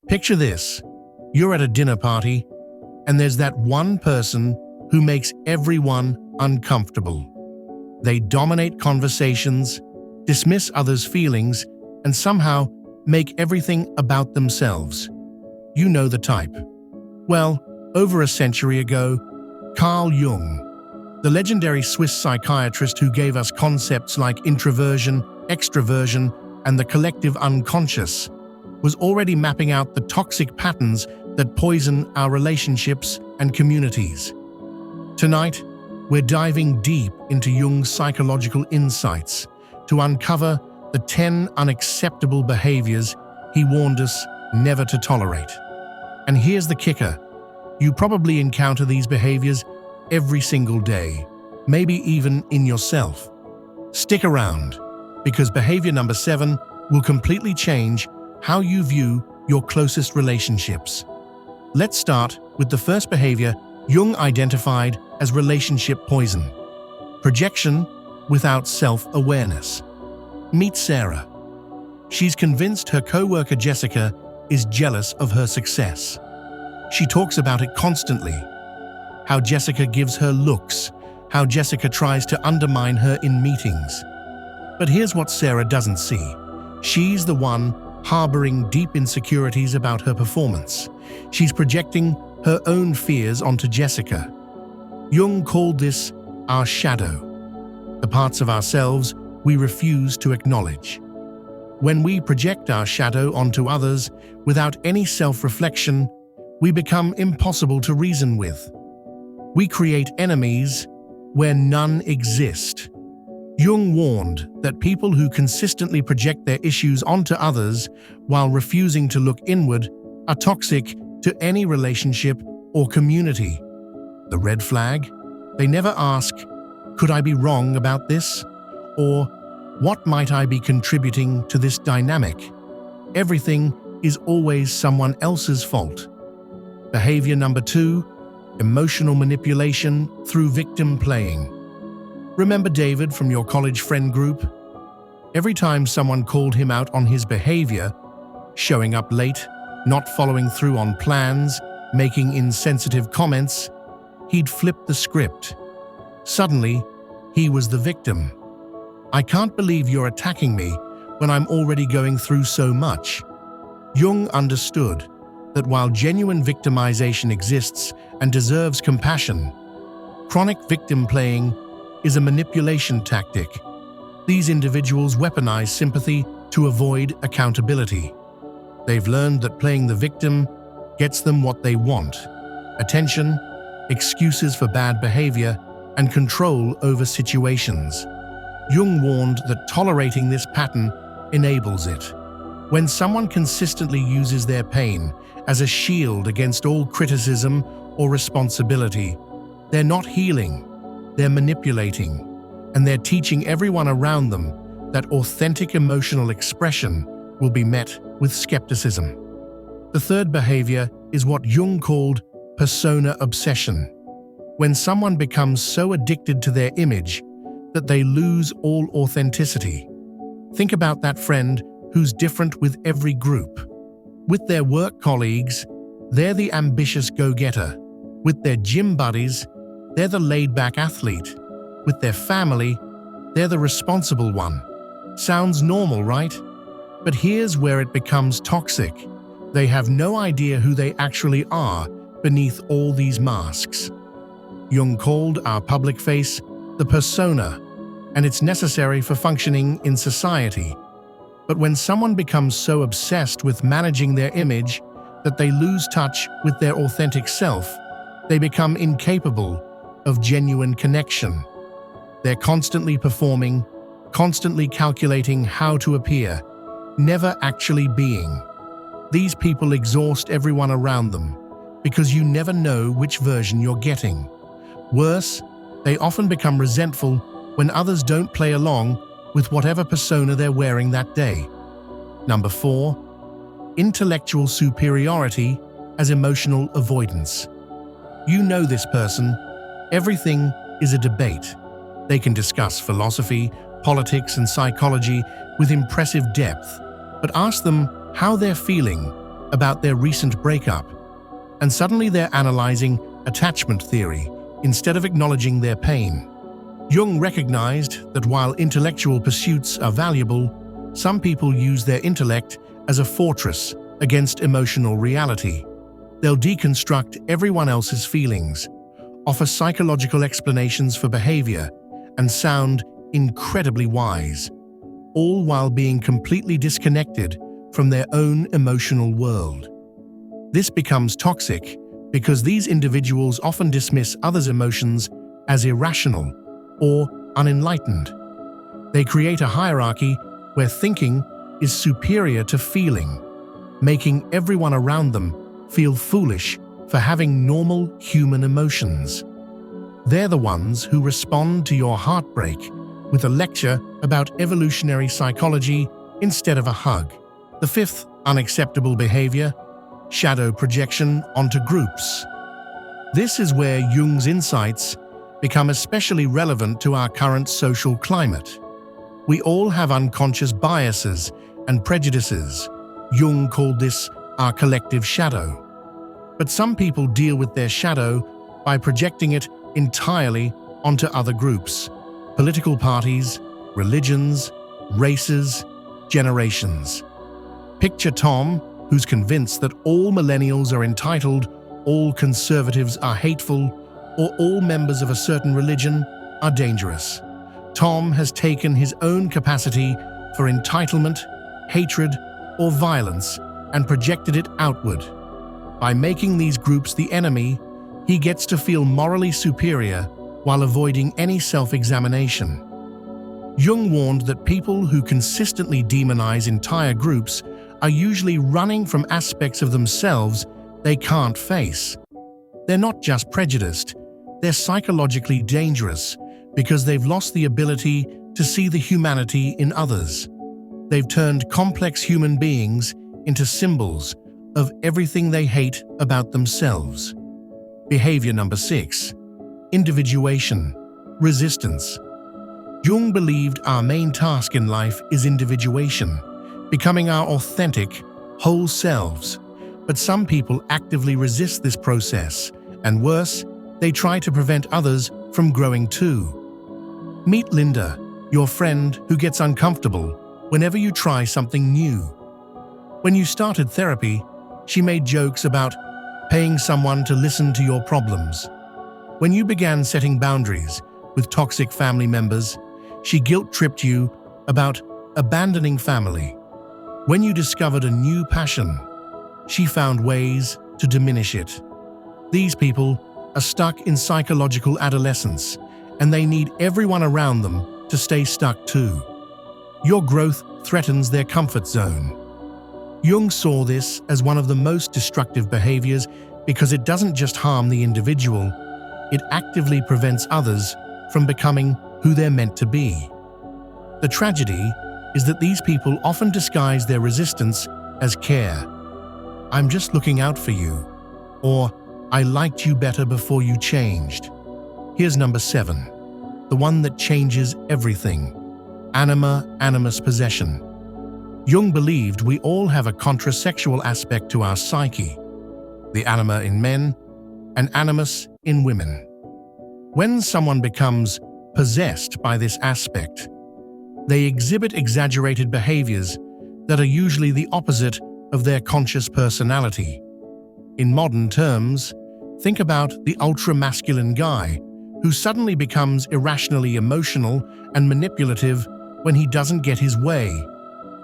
Picture this. You're at a dinner party, and there's that one person who makes everyone uncomfortable. They dominate conversations, dismiss others' feelings, and somehow make everything about themselves. You know the type. Well, over a century ago, Carl Jung, the legendary Swiss psychiatrist who gave us concepts like introversion, extroversion, and the collective unconscious, was already mapping out the toxic patterns that poison our relationships and communities. Tonight, we're diving deep into Jung's psychological insights to uncover the 10 unacceptable behaviors he warned us never to tolerate. And here's the kicker. You probably encounter these behaviors every single day, maybe even in yourself. Stick around, because behavior number 7 will completely change how you view your closest relationships. Let's start with the first behavior Jung identified as relationship poison: projection without self-awareness. Meet Sarah. She's convinced her co-worker Jessica is jealous of her success. She talks about it constantly. How Jessica gives her looks, how Jessica tries to undermine her in meetings. But here's what Sarah doesn't see. She's the one harboring deep insecurities about her performance. She's projecting her own fears onto Jessica. Jung called this our shadow, the parts of ourselves we refuse to acknowledge. When we project our shadow onto others without any self-reflection, we become impossible to reason with. We create enemies where none exist. Jung warned that people who consistently project their issues onto others while refusing to look inward are toxic to any relationship or community. The red flag? They never ask, "Could I be wrong about this?" Or, "What might I be contributing to this dynamic?" Everything is always someone else's fault. Behavior number 2, emotional manipulation through victim playing. Remember David from your college friend group? Every time someone called him out on his behavior, showing up late, not following through on plans, making insensitive comments, he'd flip the script. Suddenly, he was the victim. "I can't believe you're attacking me when I'm already going through so much." Jung understood that while genuine victimization exists and deserves compassion, chronic victim playing is a manipulation tactic. These individuals weaponize sympathy to avoid accountability. They've learned that playing the victim gets them what they want: attention, excuses for bad behavior, and control over situations. Jung warned that tolerating this pattern enables it. When someone consistently uses their pain as a shield against all criticism or responsibility, they're not healing, they're manipulating, and they're teaching everyone around them that authentic emotional expression will be met with skepticism. The third behavior is what Jung called persona obsession. When someone becomes so addicted to their image that they lose all authenticity. Think about that friend who's different with every group. With their work colleagues, they're the ambitious go-getter. With their gym buddies, they're the laid-back athlete. With their family, they're the responsible one. Sounds normal, right? But here's where it becomes toxic. They have no idea who they actually are beneath all these masks. Jung called our public face the persona, and it's necessary for functioning in society. But when someone becomes so obsessed with managing their image that they lose touch with their authentic self, they become incapable of genuine connection. They're constantly performing, constantly calculating how to appear, never actually being. These people exhaust everyone around them because you never know which version you're getting. Worse, they often become resentful when others don't play along with whatever persona they're wearing that day. Number 4, intellectual superiority as emotional avoidance. You know this person. Everything is a debate. They can discuss philosophy, politics, and psychology with impressive depth, but ask them how they're feeling, about their recent breakup, and suddenly they're analyzing attachment theory instead of acknowledging their pain. Jung recognized that while intellectual pursuits are valuable, some people use their intellect as a fortress against emotional reality. They'll deconstruct everyone else's feelings, offer psychological explanations for behavior, and sound incredibly wise, all while being completely disconnected from their own emotional world. This becomes toxic because these individuals often dismiss others' emotions as irrational or unenlightened. They create a hierarchy where thinking is superior to feeling, making everyone around them feel foolish for having normal human emotions. They're the ones who respond to your heartbreak with a lecture about evolutionary psychology instead of a hug. The fifth unacceptable behavior: shadow projection onto groups. This is where Jung's insights become especially relevant to our current social climate. We all have unconscious biases and prejudices. Jung called this our collective shadow. But some people deal with their shadow by projecting it entirely onto other groups: political parties, religions, races, generations. Picture Tom, who's convinced that all millennials are entitled, all conservatives are hateful, or all members of a certain religion are dangerous. Tom has taken his own capacity for entitlement, hatred, or violence and projected it outward. By making these groups the enemy, he gets to feel morally superior while avoiding any self-examination. Jung warned that people who consistently demonize entire groups are usually running from aspects of themselves they can't face. They're not just prejudiced, they're psychologically dangerous because they've lost the ability to see the humanity in others. They've turned complex human beings into symbols of everything they hate about themselves. Behavior number 6. Individuation. Resistance. Jung believed our main task in life is individuation, becoming our authentic, whole selves. But some people actively resist this process, and worse, they try to prevent others from growing too. Meet Linda, your friend who gets uncomfortable whenever you try something new. When you started therapy, she made jokes about paying someone to listen to your problems. When you began setting boundaries with toxic family members, she guilt-tripped you about abandoning family. When you discovered a new passion, she found ways to diminish it. These people are stuck in psychological adolescence, and they need everyone around them to stay stuck too. Your growth threatens their comfort zone. Jung saw this as one of the most destructive behaviors because it doesn't just harm the individual, it actively prevents others from becoming who they're meant to be. The tragedy is that these people often disguise their resistance as care. "I'm just looking out for you," or "I liked you better before you changed." Here's number 7, the one that changes everything: Anima, Animus possession. Jung believed we all have a contrasexual aspect to our psyche, the anima in men and animus in women. When someone becomes possessed by this aspect, they exhibit exaggerated behaviors that are usually the opposite of their conscious personality. In modern terms, think about the ultra-masculine guy who suddenly becomes irrationally emotional and manipulative when he doesn't get his way,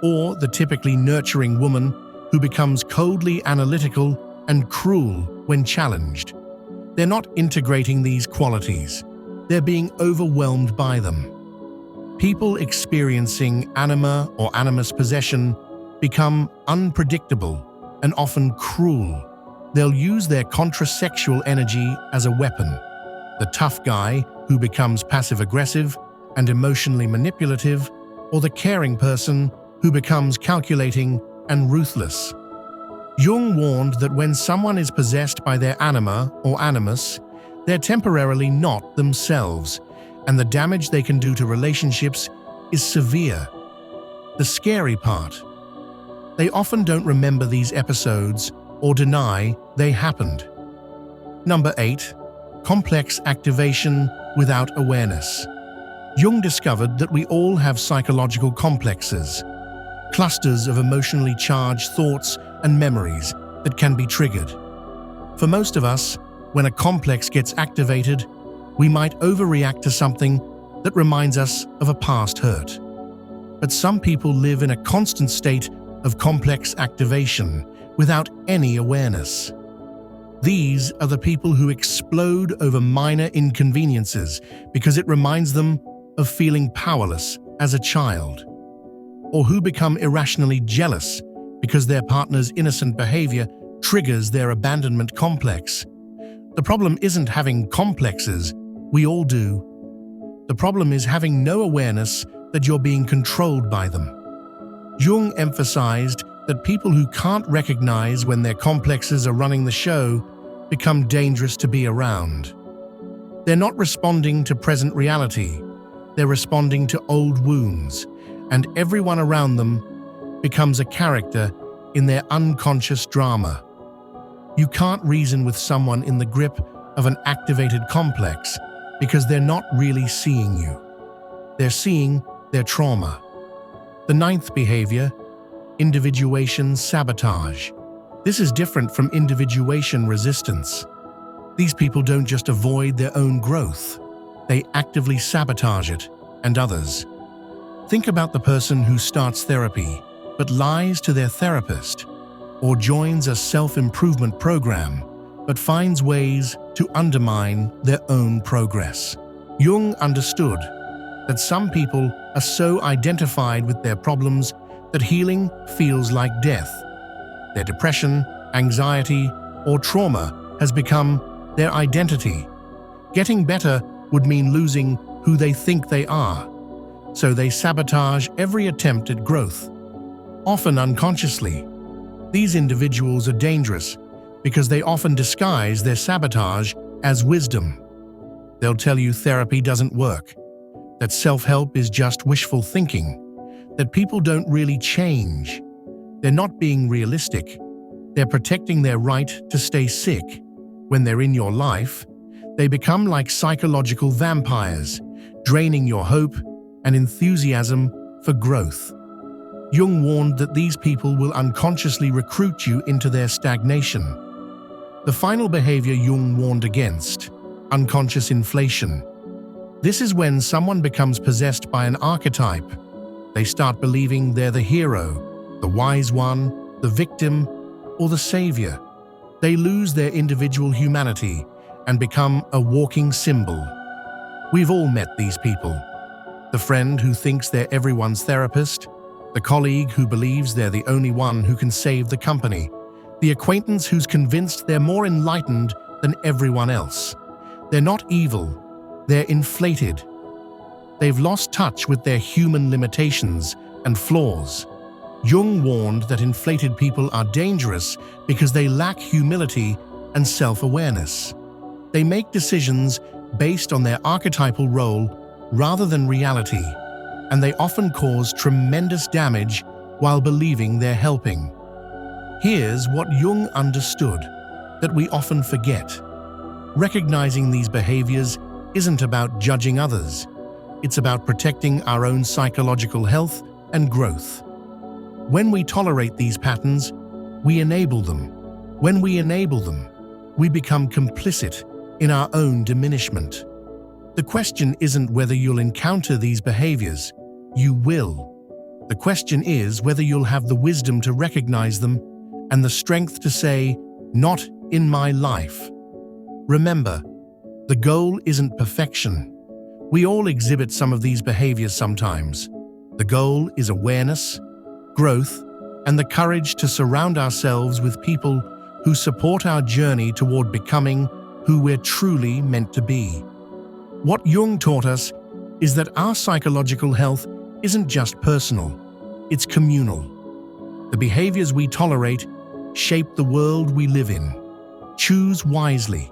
or the typically nurturing woman who becomes coldly analytical and cruel when challenged. They're not integrating these qualities, they're being overwhelmed by them. People experiencing anima or animus possession become unpredictable and often cruel. They'll use their contrasexual energy as a weapon. The tough guy who becomes passive-aggressive and emotionally manipulative, or the caring person who becomes calculating and ruthless. Jung warned that when someone is possessed by their anima or animus, they're temporarily not themselves, and the damage they can do to relationships is severe. The scary part: They often don't remember these episodes or deny they happened. Number 8. Complex activation without awareness. Jung discovered that we all have psychological complexes, clusters of emotionally charged thoughts and memories that can be triggered. For most of us, when a complex gets activated, we might overreact to something that reminds us of a past hurt. But some people live in a constant state of complex activation without any awareness. These are the people who explode over minor inconveniences because it reminds them of feeling powerless as a child, or who become irrationally jealous because their partner's innocent behavior triggers their abandonment complex. The problem isn't having complexes, we all do. The problem is having no awareness that you're being controlled by them. Jung emphasized that people who can't recognize when their complexes are running the show become dangerous to be around. They're not responding to present reality, they're responding to old wounds, and everyone around them becomes a character in their unconscious drama. You can't reason with someone in the grip of an activated complex because they're not really seeing you. They're seeing their trauma. The 9th behavior, individuation sabotage. This is different from individuation resistance. These people don't just avoid their own growth, they actively sabotage it and others. Think about the person who starts therapy but lies to their therapist, or joins a self-improvement program but finds ways to undermine their own progress. Jung understood that some people are so identified with their problems that healing feels like death. Their depression, anxiety, or trauma has become their identity. Getting better would mean losing who they think they are, so they sabotage every attempt at growth. Often unconsciously, these individuals are dangerous because they often disguise their sabotage as wisdom. They'll tell you therapy doesn't work, that self-help is just wishful thinking, that people don't really change. They're not being realistic. They're protecting their right to stay sick. When they're in your life, they become like psychological vampires, draining your hope and enthusiasm for growth. Jung warned that these people will unconsciously recruit you into their stagnation. The final behavior Jung warned against, unconscious inflation. This is when someone becomes possessed by an archetype. They start believing they're the hero, the wise one, the victim, or the savior. They lose their individual humanity and become a walking symbol. We've all met these people. The friend who thinks they're everyone's therapist, the colleague who believes they're the only one who can save the company, the acquaintance who's convinced they're more enlightened than everyone else. They're not evil, they're inflated. They've lost touch with their human limitations and flaws. Jung warned that inflated people are dangerous because they lack humility and self-awareness. They make decisions based on their archetypal role rather than reality, and they often cause tremendous damage while believing they're helping. Here's what Jung understood that we often forget. Recognizing these behaviors isn't about judging others. It's about protecting our own psychological health and growth. When we tolerate these patterns, we enable them. When we enable them, we become complicit in our own diminishment. The question isn't whether you'll encounter these behaviors. You will. The question is whether you'll have the wisdom to recognize them and the strength to say, "Not in my life." Remember, the goal isn't perfection. We all exhibit some of these behaviors sometimes. The goal is awareness, growth, and the courage to surround ourselves with people who support our journey toward becoming who we're truly meant to be. What Jung taught us is that our psychological health isn't just personal, it's communal. The behaviors we tolerate shape the world we live in. Choose wisely.